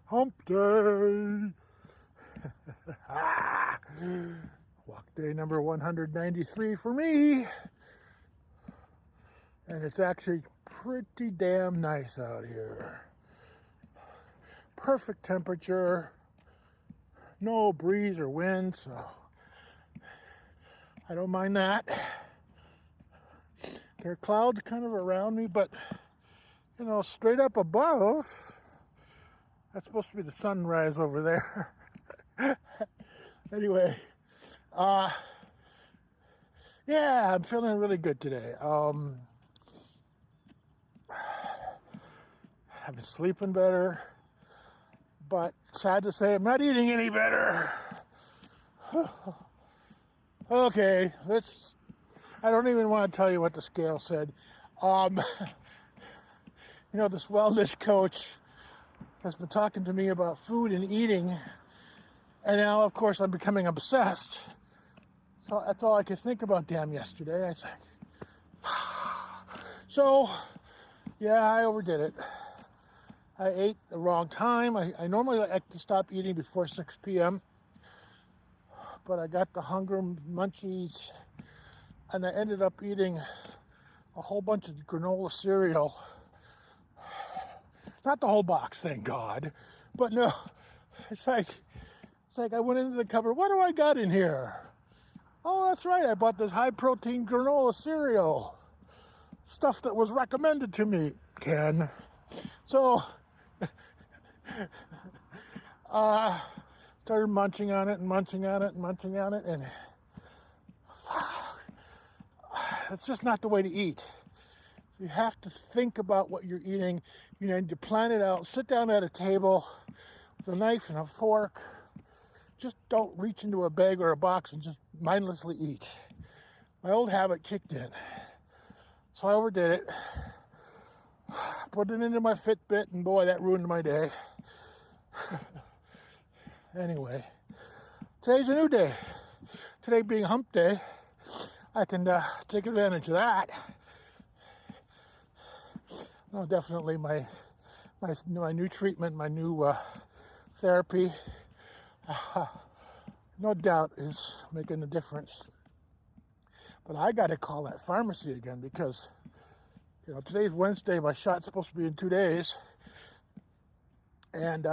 Hump day. Walk day number 193 for me. And it's actually pretty damn nice out here. Perfect temperature. No breeze or wind, so I don't mind that. There are clouds kind of around me, but straight up above, that's supposed to be the sunrise over there. Anyway, yeah, I'm feeling really good today. I've been sleeping better, but sad to say, I'm not eating any better. Okay, I don't even want to tell you what the scale said. This wellness coach has been talking to me about food and eating, and now, of course, I'm becoming obsessed. So that's all I could think about damn yesterday. I was like, so, yeah, I overdid it. I ate the wrong time. I normally like to stop eating before 6 p.m., but I got the hunger munchies, and I ended up eating a whole bunch of granola cereal. Not the whole box, thank God. But no, it's like I went into the cupboard. What do I got in here? Oh, that's right. I bought this high-protein granola cereal. Stuff that was recommended to me, Ken. So, started munching on it, and it's just not the way to eat. You have to think about what you're eating. You need to plan it out. Sit down at a table with a knife and a fork. Just don't reach into a bag or a box and just mindlessly eat. My old habit kicked in. So I overdid it. Put it into my Fitbit, and boy, that ruined my day. Anyway, today's a new day. Today being hump day, I can take advantage of that. No, definitely my new treatment, my new therapy, no doubt is making a difference. But I got to call that pharmacy again because, today's Wednesday. My shot's supposed to be in 2 days. And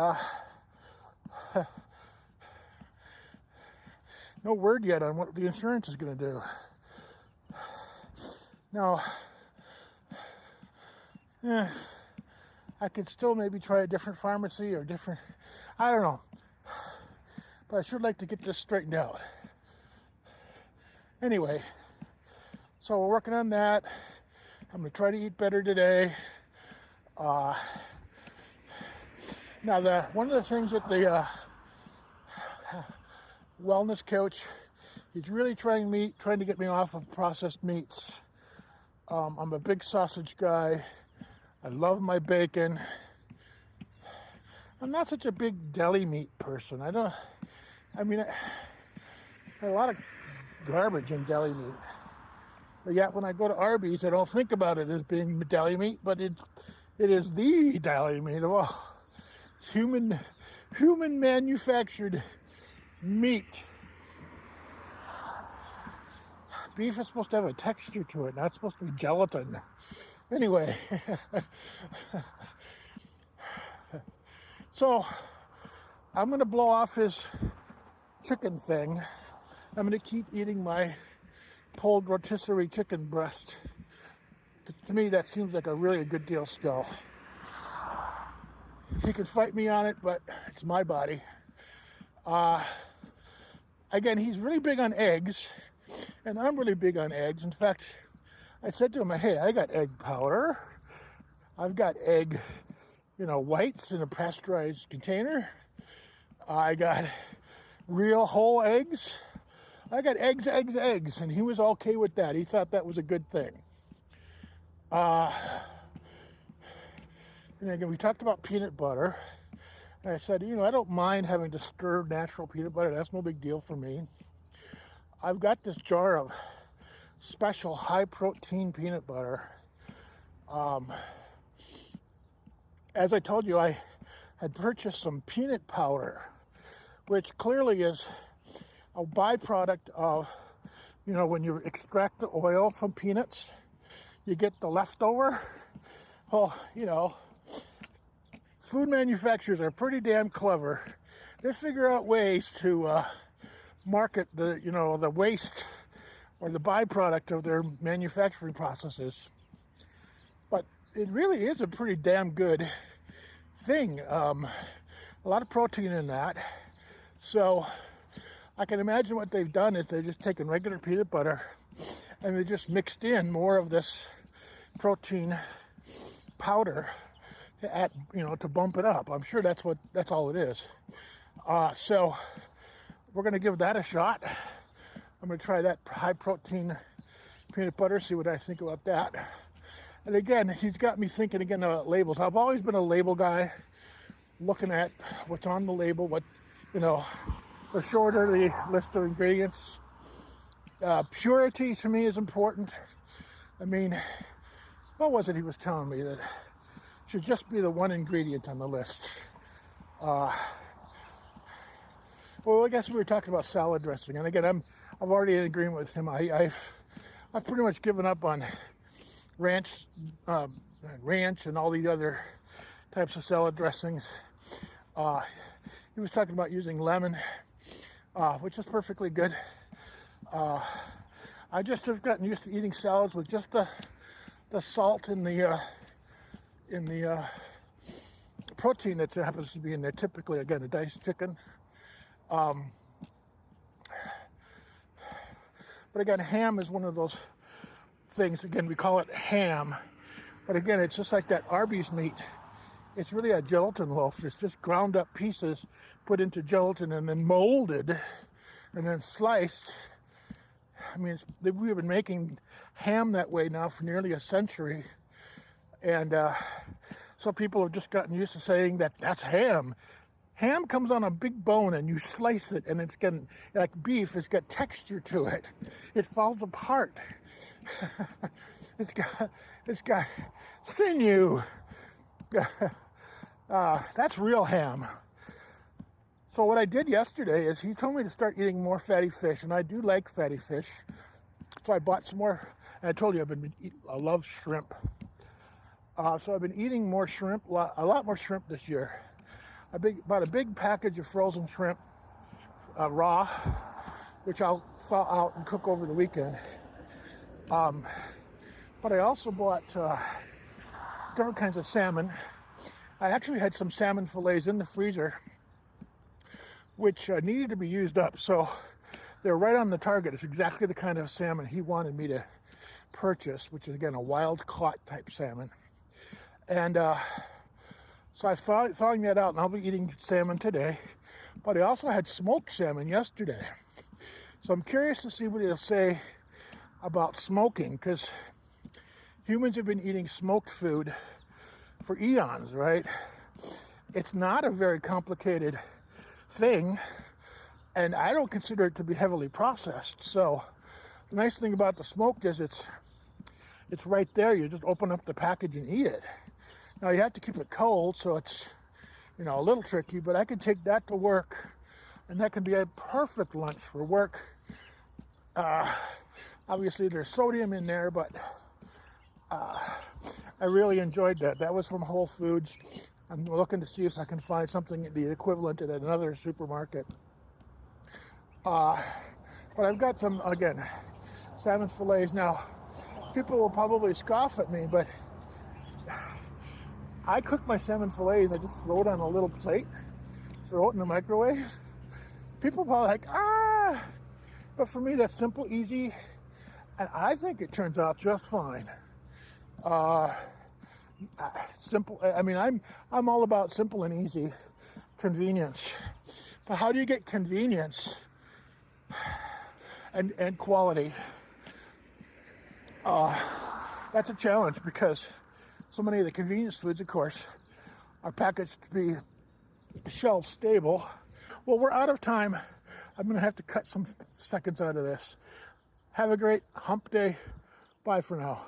no word yet on what the insurance is going to do. Now, I could still maybe try a different pharmacy or I don't know. But I sure like to get this straightened out. Anyway, so we're working on that. I'm going to try to eat better today. Now, one of the things that the wellness coach, he's really trying to get me off of processed meats. I'm a big sausage guy. I love my bacon. I'm not such a big deli meat person. I mean, a lot of garbage in deli meat. But yet when I go to Arby's, I don't think about it as being deli meat, but it is the deli meat of all. It's human manufactured meat. Beef is supposed to have a texture to it, not supposed to be gelatin. Anyway, so I'm going to blow off his chicken thing. I'm going to keep eating my pulled rotisserie chicken breast. To me, that seems like a really good deal still. He can fight me on it, but it's my body. Again, he's really big on eggs, and I'm really big on eggs. In fact, I said to him, hey, I got egg powder. I've got egg, whites in a pasteurized container. I got real whole eggs. I got eggs. And he was okay with that. He thought that was a good thing. And again, we talked about peanut butter. And I said, I don't mind having to stir natural peanut butter. That's no big deal for me. I've got this jar of special high protein peanut butter. As I told you, I had purchased some peanut powder, which clearly is a byproduct of, when you extract the oil from peanuts, you get the leftover. Well, food manufacturers are pretty damn clever. They figure out ways to market the waste or the byproduct of their manufacturing processes. But it really is a pretty damn good thing. A lot of protein in that. So I can imagine what they've done is they've just taken regular peanut butter and they just mixed in more of this protein powder to add, to bump it up. I'm sure that's all it is. So we're going to give that a shot. I'm going to try that high protein peanut butter, see what I think about that. And again, he's got me thinking again about labels. I've always been a label guy, looking at what's on the label, the shorter the list of ingredients. Purity to me is important. I mean, what was it he was telling me? That it should just be the one ingredient on the list. Well, I guess we were talking about salad dressing, and again, I'm already in agreement with him. I've pretty much given up on ranch and all the other types of salad dressings. He was talking about using lemon, which is perfectly good. I just have gotten used to eating salads with just the salt and the protein that happens to be in there. Typically, again, a diced chicken. But again, ham is one of those things. Again, we call it ham, but again, it's just like that Arby's meat. It's really a gelatin loaf. It's just ground up pieces put into gelatin and then molded and then sliced. I mean, we've been making ham that way now for nearly a century, and so people have just gotten used to saying that that's ham. Ham comes on a big bone and you slice it, and it's getting like beef. It's got texture to it. It falls apart. It's got sinew. That's real ham. So what I did yesterday is he told me to start eating more fatty fish, and I do like fatty fish. So I bought some more. And I told you I love shrimp. So I've been eating more shrimp, a lot more shrimp this year. Bought a big package of frozen shrimp, raw, which I'll thaw out and cook over the weekend. But I also bought different kinds of salmon. I actually had some salmon fillets in the freezer, which needed to be used up. So they're right on the target. It's exactly the kind of salmon he wanted me to purchase, which is, again, a wild caught type salmon. And so I'm thawing that out, and I'll be eating salmon today. But I also had smoked salmon yesterday. So I'm curious to see what he'll say about smoking, because humans have been eating smoked food for eons, right? It's not a very complicated thing, and I don't consider it to be heavily processed. So the nice thing about the smoked is it's right there. You just open up the package and eat it. Now you have to keep it cold, so it's a little tricky, but I can take that to work, and that can be a perfect lunch for work. Obviously there's sodium in there, but I really enjoyed that. That was from Whole Foods. I'm looking to see if I can find something the equivalent at another supermarket. But I've got some, again, salmon fillets. Now, people will probably scoff at me, but I cook my salmon fillets. I just throw it on a little plate, throw it in the microwave. People probably like, but for me, that's simple, easy, and I think it turns out just fine. Simple. I mean, I'm all about simple and easy, convenience. But how do you get convenience and quality? That's a challenge, because so many of the convenience foods, of course, are packaged to be shelf stable. Well, we're out of time. I'm going to have to cut some seconds out of this. Have a great hump day. Bye for now.